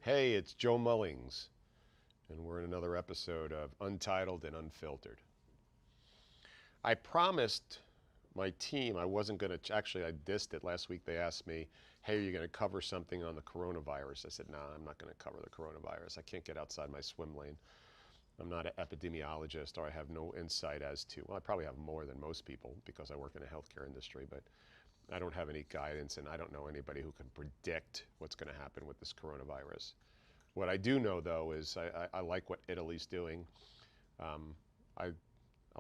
Hey, it's Joe Mullings, and we're in another episode of Untitled and Unfiltered. I promised my team I wasn't going to, actually, I dissed it. Last week they asked me, hey, are you going to cover something on the coronavirus? I said, no, I'm not going to cover the coronavirus. I can't get outside my swim lane. I'm not an epidemiologist, or I have no insight as to, well, I probably have more than most people because I work in the healthcare industry, but I don't have any guidance, and I don't know anybody who can predict what's going to happen with this coronavirus. What I do know, though, is I like what Italy's doing. Um, I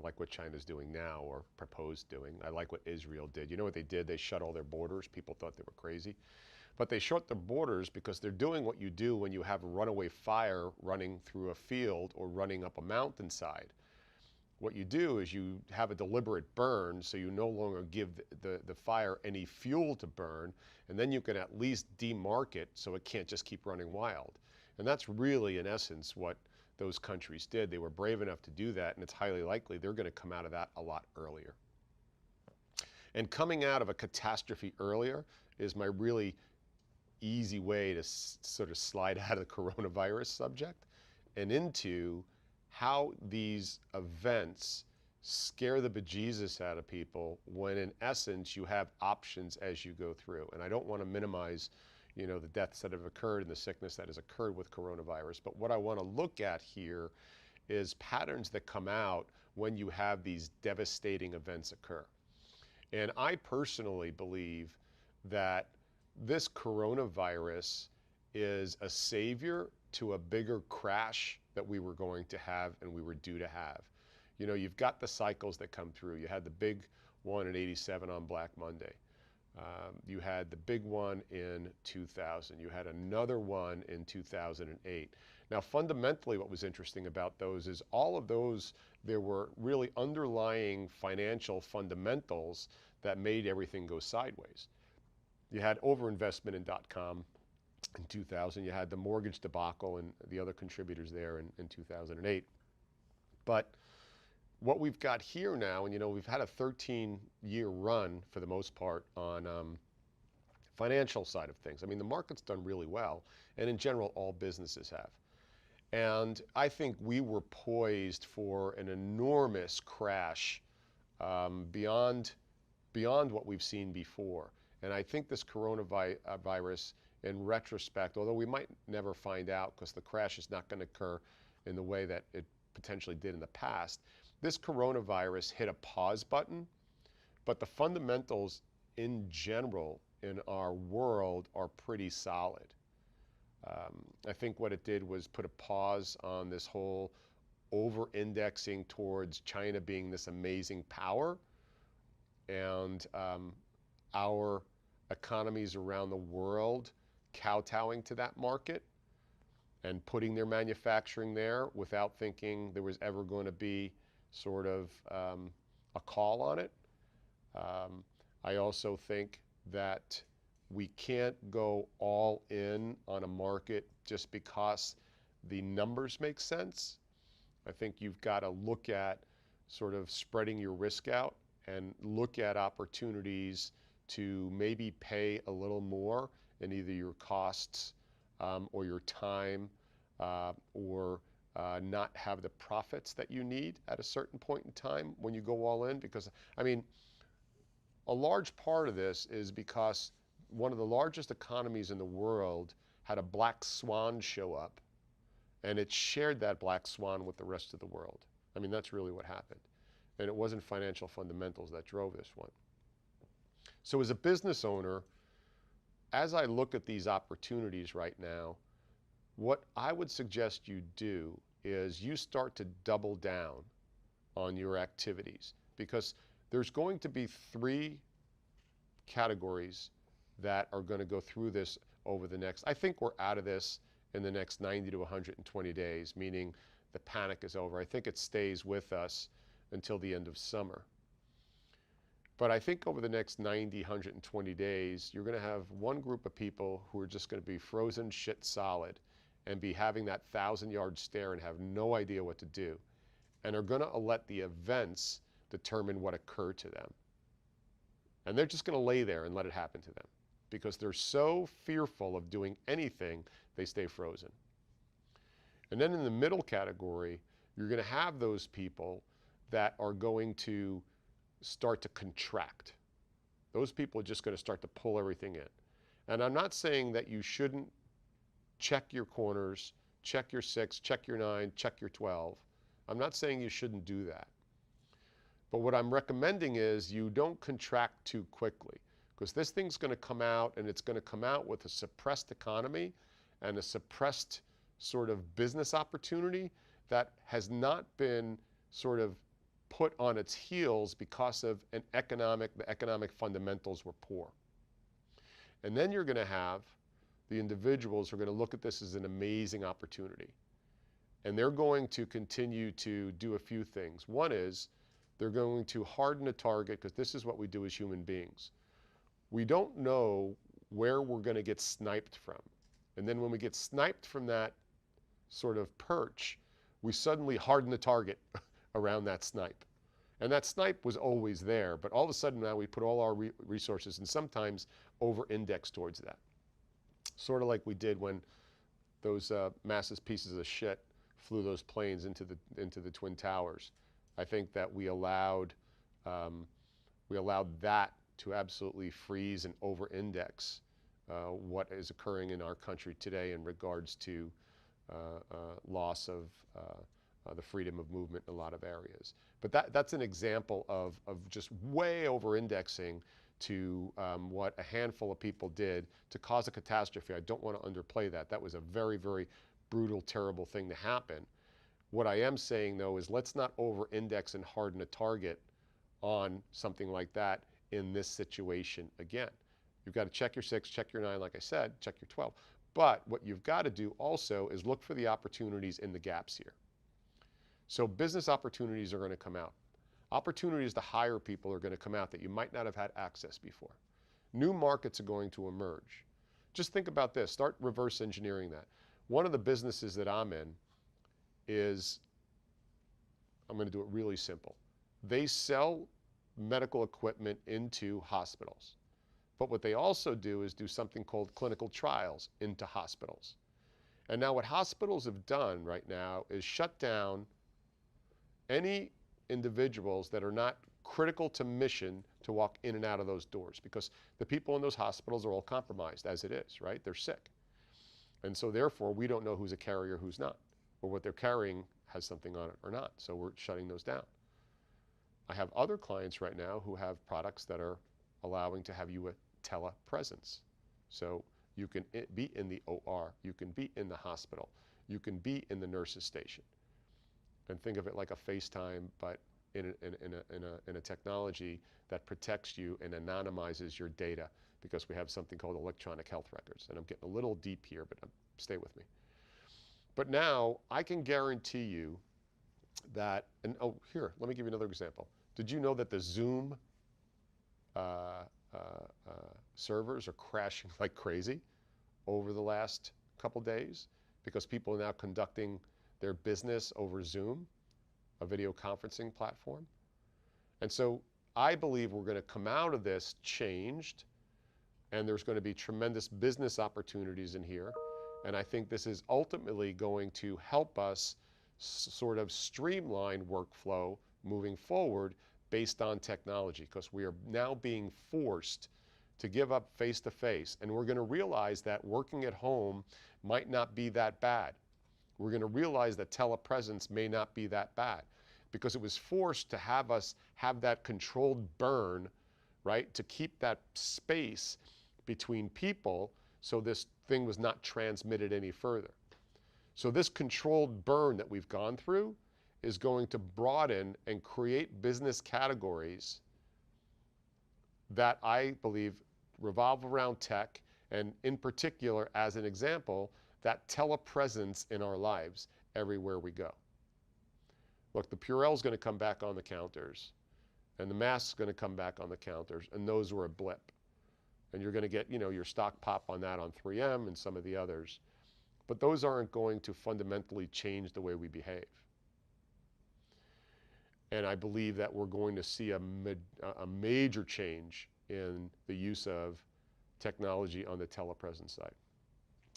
like what China's doing now, or proposed doing. I like what Israel did. You know what they did? They shut all their borders. People thought they were crazy. But they shut the borders because they're doing what you do when you have a runaway fire running through a field or running up a mountainside. What you do is you have a deliberate burn, so you no longer give the fire any fuel to burn, and then you can at least demark it so it can't just keep running wild. And that's really, in essence, what those countries did. They were brave enough to do that, and it's highly likely they're going to come out of that a lot earlier. And coming out of a catastrophe earlier is my really easy way to sort of slide out of the coronavirus subject and into how these events scare the bejesus out of people when in essence you have options as you go through. And I don't want to minimize, the deaths that have occurred and the sickness that has occurred with coronavirus. But what I want to look at here is patterns that come out when you have these devastating events occur. And I personally believe that this coronavirus is a savior to a bigger crash that we were going to have and we were due to have. You've got the cycles that come through. You had the big one in '87 on Black Monday. You had the big one in 2000. You had another one in 2008. Now, fundamentally, what was interesting about those is all of those, there were really underlying financial fundamentals that made everything go sideways. You had overinvestment in .com in 2000. You had the mortgage debacle and the other contributors there in 2008. But what we've got here now, and we've had a 13-year run for the most part on financial side of things. I mean, the market's done really well, and in general, all businesses have. And I think we were poised for an enormous crash beyond what we've seen before. And I think this coronavirus, in retrospect, although we might never find out because the crash is not going to occur in the way that it potentially did in the past, this coronavirus hit a pause button, but the fundamentals in general in our world are pretty solid. I think what it did was put a pause on this whole over-indexing towards China being this amazing power, and our economies around the world kowtowing to that market and putting their manufacturing there without thinking there was ever going to be sort of a call on it. I also think that we can't go all in on a market just because the numbers make sense. I think you've got to look at sort of spreading your risk out and look at opportunities to maybe pay a little more in either your costs or your time or not have the profits that you need at a certain point in time when you go all in. Because, I mean, a large part of this is because one of the largest economies in the world had a black swan show up, and it shared that black swan with the rest of the world. I mean, that's really what happened. And it wasn't financial fundamentals that drove this one. So as a business owner, as I look at these opportunities right now, what I would suggest you do is you start to double down on your activities, because there's going to be three categories that are going to go through this over the next, I think we're out of this in the next 90 to 120 days, meaning the panic is over. I think it stays with us until the end of summer. But I think over the next 90, 120 days, you're going to have one group of people who are just going to be frozen shit solid and be having that 1,000-yard stare and have no idea what to do, and are going to let the events determine what occurred to them. And they're just going to lay there and let it happen to them. because they're so fearful of doing anything, they stay frozen. And then in the middle category, you're going to have those people that are going to start to contract. Those people are just going to start to pull everything in. And I'm not saying that you shouldn't check your corners, check your 6, check your 9, check your 12. I'm not saying you shouldn't do that. But what I'm recommending is you don't contract too quickly, because this thing's going to come out, and it's going to come out with a suppressed economy and a suppressed sort of business opportunity that has not been sort of put on its heels because of the economic fundamentals were poor. And then you're going to have the individuals who are going to look at this as an amazing opportunity. And they're going to continue to do a few things. One is they're going to harden a target, because this is what we do as human beings. We don't know where we're going to get sniped from. And then when we get sniped from that sort of perch, we suddenly harden the target around that snipe. And that snipe was always there, but all of a sudden now we put all our resources and sometimes over-index towards that. Sort of like we did when those massive pieces of shit flew those planes into the Twin Towers. I think that we allowed that to absolutely freeze and over-index what is occurring in our country today in regards to loss of the freedom of movement in a lot of areas. But that's an example of just way over-indexing to what a handful of people did to cause a catastrophe. I don't want to underplay that. That was a very, very brutal, terrible thing to happen. What I am saying, though, is let's not over-index and harden a target on something like that in this situation again. You've got to check your 6, check your 9, like I said, check your 12. But what you've got to do also is look for the opportunities in the gaps here. So business opportunities are going to come out. Opportunities to hire people are going to come out that you might not have had access before. New markets are going to emerge. Just think about this. Start reverse engineering that. One of the businesses that I'm in is, I'm going to do it really simple. They sell medical equipment into hospitals. But what they also do is do something called clinical trials into hospitals. And now what hospitals have done right now is shut down any individuals that are not critical to mission to walk in and out of those doors, because the people in those hospitals are all compromised as it is, right? They're sick. And so therefore, we don't know who's a carrier, who's not, or what they're carrying has something on it or not. So we're shutting those down. I have other clients right now who have products that are allowing to have you a telepresence. So you can be in the OR, you can be in the hospital, you can be in the nurse's station. And think of it like a FaceTime, but in a technology that protects you and anonymizes your data, because we have something called electronic health records. And I'm getting a little deep here, but stay with me. But now I can guarantee you that, and oh, here, let me give you another example. Did you know that the Zoom servers are crashing like crazy over the last couple days because people are now conducting their business over Zoom, a video conferencing platform? And so I believe we're going to come out of this changed, and there's going to be tremendous business opportunities in here. And I think this is ultimately going to help us sort of streamline workflow moving forward based on technology, because we are now being forced to give up face-to-face. And we're going to realize that working at home might not be that bad. We're going to realize that telepresence may not be that bad, because it was forced to have us have that controlled burn, right, to keep that space between people so this thing was not transmitted any further. So this controlled burn that we've gone through is going to broaden and create business categories that I believe revolve around tech, and in particular, as an example, that telepresence in our lives everywhere we go. Look, the Purell is going to come back on the counters, and the mask's going to come back on the counters, and those were a blip. And you're going to get, you know, your stock pop on that on 3M and some of the others. But those aren't going to fundamentally change the way we behave. And I believe that we're going to see a major change in the use of technology on the telepresence side.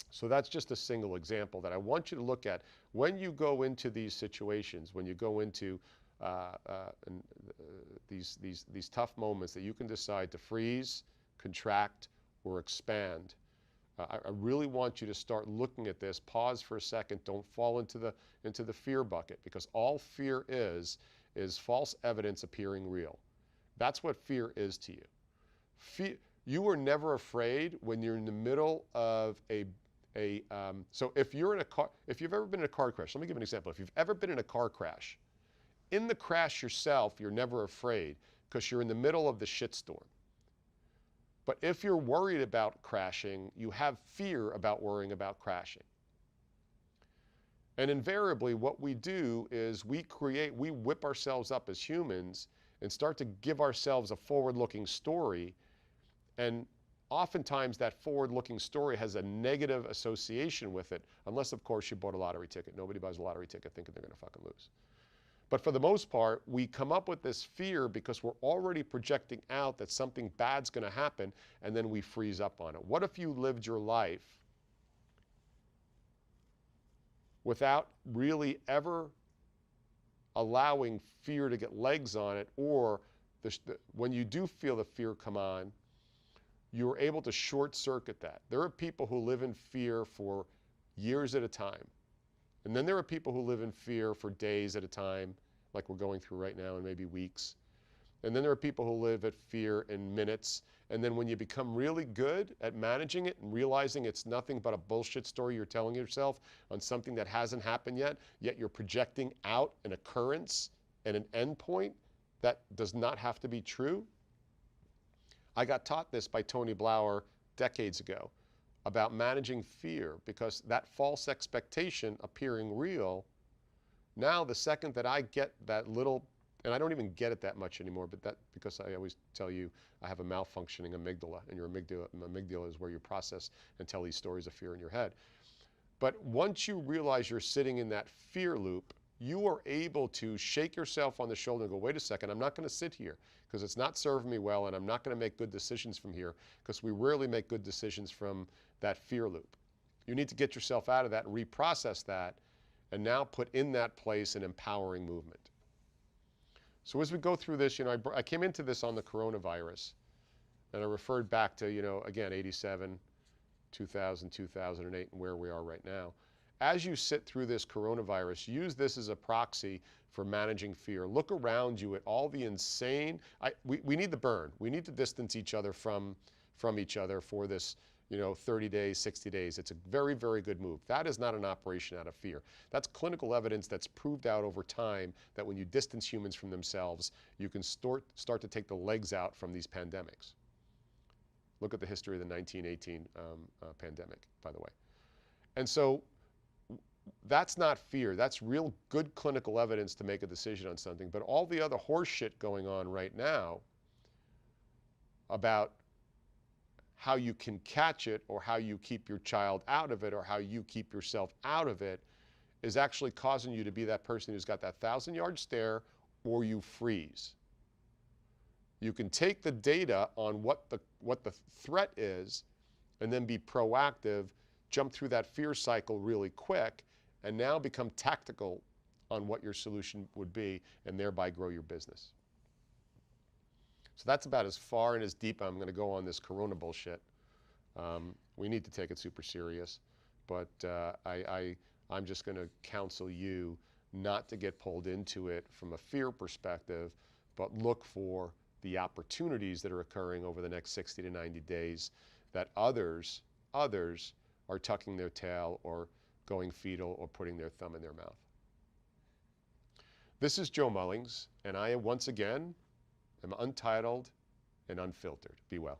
So that's just a single example that I want you to look at when you go into these situations, when you go into these tough moments that you can decide to freeze, contract, or expand. I really want you to start looking at this. Pause for a second. Don't fall into the fear bucket, because all fear is false evidence appearing real. That's what fear is to you. You are never afraid when you're in the middle of so if you're in a car, if you've ever been in a car crash, let me give an example. If you've ever been in a car crash, in the crash yourself, you're never afraid because you're in the middle of the shitstorm. But if you're worried about crashing, you have fear about worrying about crashing. And invariably what we do is we whip ourselves up as humans and start to give ourselves a forward-looking story, and oftentimes that forward-looking story has a negative association with it, unless of course you bought a lottery ticket. Nobody buys a lottery ticket thinking they're going to fucking lose. But for the most part, we come up with this fear because we're already projecting out that something bad's going to happen, and then we freeze up on it. What if you lived your life without really ever allowing fear to get legs on it, or when you do feel the fear come on, you're able to short circuit that? There are people who live in fear for years at a time. And then there are people who live in fear for days at a time, like we're going through right now, and maybe weeks. And then there are people who live at fear in minutes. And then when you become really good at managing it and realizing it's nothing but a bullshit story you're telling yourself on something that hasn't happened yet you're projecting out an occurrence and an endpoint that does not have to be true. I got taught this by Tony Blauer decades ago about managing fear, because that false expectation appearing real, now the second that I get that little, and I don't even get it that much anymore, but that, because I always tell you I have a malfunctioning amygdala, and your amygdala is where you process and tell these stories of fear in your head. But once you realize you're sitting in that fear loop, you are able to shake yourself on the shoulder and go, wait a second, I'm not going to sit here because it's not serving me well, and I'm not going to make good decisions from here, because we rarely make good decisions from that fear loop. You need to get yourself out of that and reprocess that, and now put in that place an empowering movement. So as we go through this, I came into this on the coronavirus, and I referred back to, again, 87, 2000, 2008, and where we are right now. As you sit through this coronavirus, use this as a proxy for managing fear. Look around you at all the insane, we need the burn. We need to distance each other from each other for this, 30 days, 60 days. It's a very, very good move. That is not an operation out of fear. That's clinical evidence that's proved out over time that when you distance humans from themselves, you can start to take the legs out from these pandemics. Look at the history of the 1918 pandemic, by the way. And so that's not fear. That's real good clinical evidence to make a decision on something. But all the other horse shit going on right now about how you can catch it, or how you keep your child out of it, or how you keep yourself out of it, is actually causing you to be that person who's got that 1,000-yard stare, or you freeze. You can take the data on what the threat is, and then be proactive, jump through that fear cycle really quick, and now become tactical on what your solution would be, and thereby grow your business. So that's about as far and as deep I'm going to go on this corona bullshit. We need to take it super serious, but I'm just going to counsel you not to get pulled into it from a fear perspective, but look for the opportunities that are occurring over the next 60 to 90 days that others are tucking their tail or going fetal or putting their thumb in their mouth. This is Joe Mullings, and I, once again, am untitled and unfiltered. Be well.